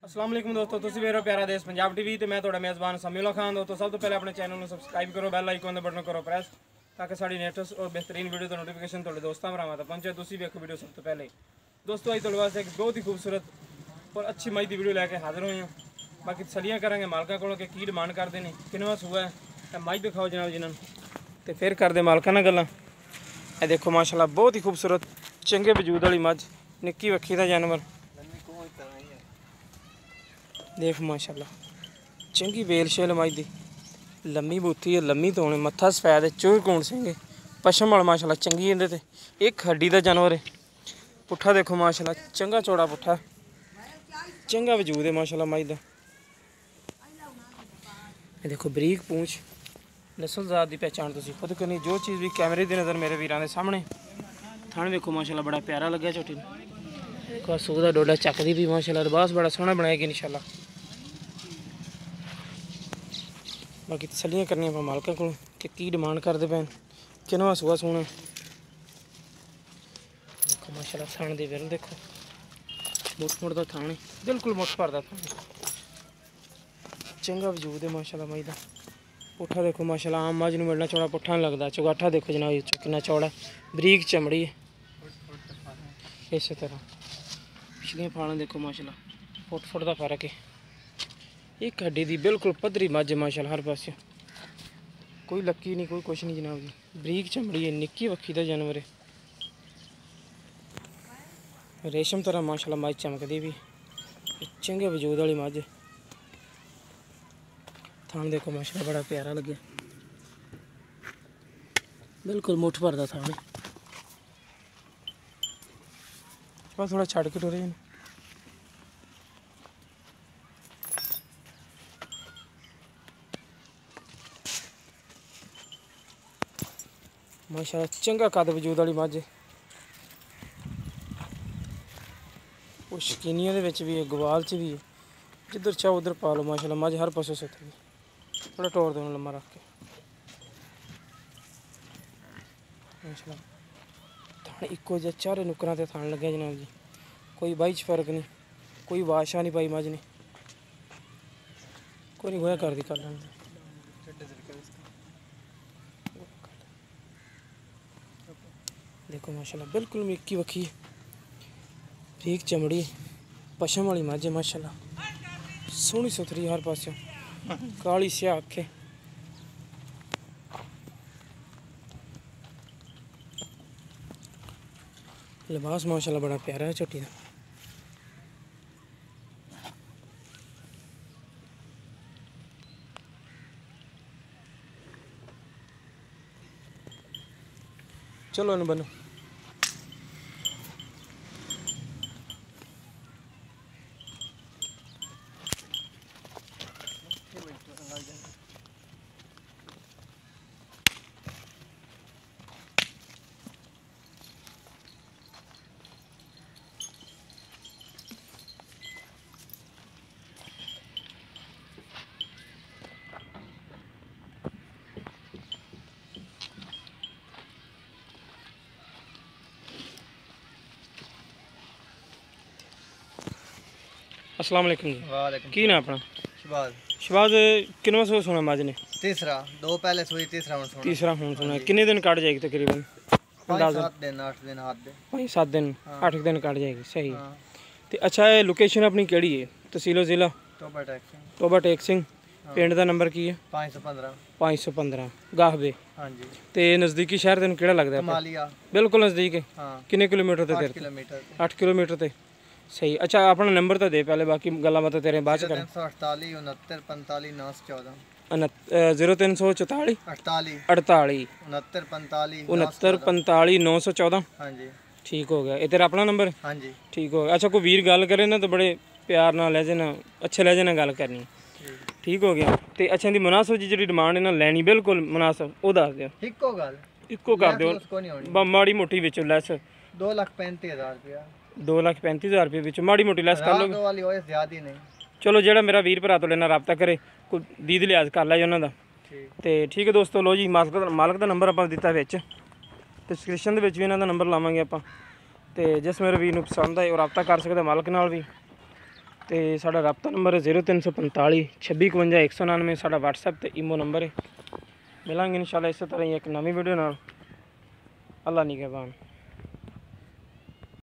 अस्सलाम वालेकुम दोस्तों, तुसीं वेख रहे हो प्यारा देश पंजाब टीवी ते मैं तुहाडा मेज़बान समीउल्ला खान। दोस्तों सब तो पहले अपने चैनल को सबसक्राइब करो, बैल आइकन दे बटन करो प्रेस ताकि साड़ी लेटेस्ट और बेहतरीन वीडियो का नोटिफिकेशन तुहाडे दोस्तां भरावां तक पहुंचे। तुसीं वेखो वीडियो सब तो पहले। दोस्तों अज तुहाडे वास्ते एक बहुत ही खूबसूरत और अच्छी मई की वीडियो लैके हाजिर होए हैं। बाकी तसलियां करांगे मालकां कोलों कि की डिमांड करते हैं, किनवा सूआ है, मई दिखाओ जनाब जिन्होंने, तो फिर करते मालकां नाल गल्लां। ये देखो माशाल्लाह बहुत ही खूबसूरत चंगे वजूद वाली मझ, निक्की वक्खी का जानवर देख माशाल्लाह, चंगी बेल शेल मझ दी, लम्मी बूथी है, लम्मी तोने, मत्था सफैद है, चोर कौन सिंह पशम वाला माशाल्लाह चंगी इंदे ते एक हड्डी का जानवर है। पुट्ठा देखो माशाल्लाह चंगा चौड़ा पुट्ठा, चंगा वजूद है माशाल्लाह मझ दा। ये देखो बरीक पूंछ, नस्ल जात की पहचान तुसीं खुद करनी, जो चीज़ भी कैमरे की नज़र मेरे वीरां दे सामने। थण देखो माशाल्लाह बड़ा प्यारा लग्या झोटी नूं, सूह दा डोडा चकदी भी माशाल्लाह, लिबास बड़ा सोहना बनाएगी इंशाल्लाह। बाकी तसलियां करनी आप मालकों को कि की डिमांड करते पैन, किनवा सूआ सोना। देखो माशाल्लाह थान दी विरल देखो, मुठ का थान है, बिल्कुल मुठ भरदा थान, चंगा वजूद है माशाल्लाह मई दा। पुट्ठा देखो माशाल्लाह आम मझ नूं मिलना चौड़ा पुट्ठा नहीं लगता। चौगाठा देखो जनाब कितना चौड़ा, बरीक चमड़ी है। इस तरह पिछलियां फाड़ां देखो माशाल्लाह फुट का फर्क है। एक हड्डी दी बिल्कुल पद्धरी मझ माशाल्लाह, हर पासे कोई लक्की नहीं, कोई कुछ नहीं जनाब जी, बरीक चमड़ी है, निक्की वक्खी का जानवर है, रेशम तरह माशाल्लाह मझ चमकदी भी, चंगे वजूद वाली मझ। थान देखो माशाल्लाह बड़ा प्यारा लगे, बिल्कुल मुठ भरदा थान है। बस थोड़ा छड़ के टुरे माशाल्लाह, चंगा कद वजूद वाली मझ। वो शकीनिया भी है, गवाल च भी है, जिधर चाहो उधर पा लो माशाल्लाह मझ हर पासों सुथरी। थोड़ा टोर दो लम्मा रख के माशाल्लाह। थान इको जिहा चारे नुकरां ते थान लगे जनाब जी, कोई बाई च फर्क नहीं, कोई वाशा नहीं पाई मझ ने, कोई नहीं होया कर दी कर लें। देखो माशाल्लाह बिल्कुल मिक्की वक्खी, ठीक चमड़ी, पशम वाली मझ है माशाल्लाह, सोहनी सुथरी हर पास, काली स्याह अखे। लिबास माशाल्लाह बड़ा प्यारा है झोटी का। चलो इन बनो अस्सलाम वालेकुम जी। वालेकुम की ना अपना शबाज शबाज किनवा सौ सुना मझ ने? तीसरा, दो पहले सुई, तीसरा हुन सुना। तीसरा हूँ सुना। कितने दिन कट जाएगी तकरीबन? 5-7 दिन 8 दिन हाथ दे 5-7 दिन 8 दिन कट जाएगी, सही। हाँ। तो अच्छा ये लोकेशन अपनी केड़ी है? तहसीलो ज़िला टोबा टेक सिंह, पिंड का नंबर की है? 515 गाहबे। हाँ जी। तो नज़दीकी शहर तेन केड़ा लगता है? कमालिया बिल्कुल नज़दीक है। हाँ। किन्ने किलोमीटर ते? 8 किलोमीटर ते, सही। अच्छा अपना नंबर तो दे पहले, बाकी गल्लां बातां तेरे बाद च कर। 348 69 45 914 0344 48 48 69 45 69 45 914। हाँ जी। ठीक हो गया, ये तेरा अपना नंबर है? हाँ जी। ठीक हो गया। अच्छा कोई वीर गल करे ना तो बड़े प्यार नाल लहजे ना, अच्छे लहजे नाल गल करनी। ठीक हो गया। तो अच्छा दी मुनासिब जी डिमांड है ना लैनी, बिल्कुल मुनासिब, वो दस दिओ। इक्को गल इक्को कर दिओ, माड़ी मोटी विचों लैस 2,35,000 रुपया। 2,35,000 रुपये विच माड़ी मोटी लैस कर लो। वाली होए ज्यादा नहीं। चलो जेड़ा मेरा वीर भरा तो लेना रबता करे, कोई दीद लिहाज कर लै उन्हों का। तो ठीक है दोस्तों, लो जी मालक का नंबर आप दिता विच, डिस्क्रिप्शन भी इन्हों का नंबर लावांगे आप। तो जिस मेरे वीर नूं पसंद आए और रबता कर सकते मालक नाल भी। ਤੇ ਸਾਡਾ ਰਾਬਤਾ ਨੰਬਰ ਹੈ 0345 2652 199। ਸਾਡਾ WhatsApp ਤੇ ਈਮੋ ਨੰਬਰ ਹੈ। ਮਿਲਾਂਗੇ ਇਨਸ਼ਾਅੱਲਾ ਇਸੇ ਤਰ੍ਹਾਂ ਹੀ ਇੱਕ ਨਵੀਂ ਵੀਡੀਓ ਨਾਲ। ਅੱਲਾ ਨਿਗਹਿਬਾਨ।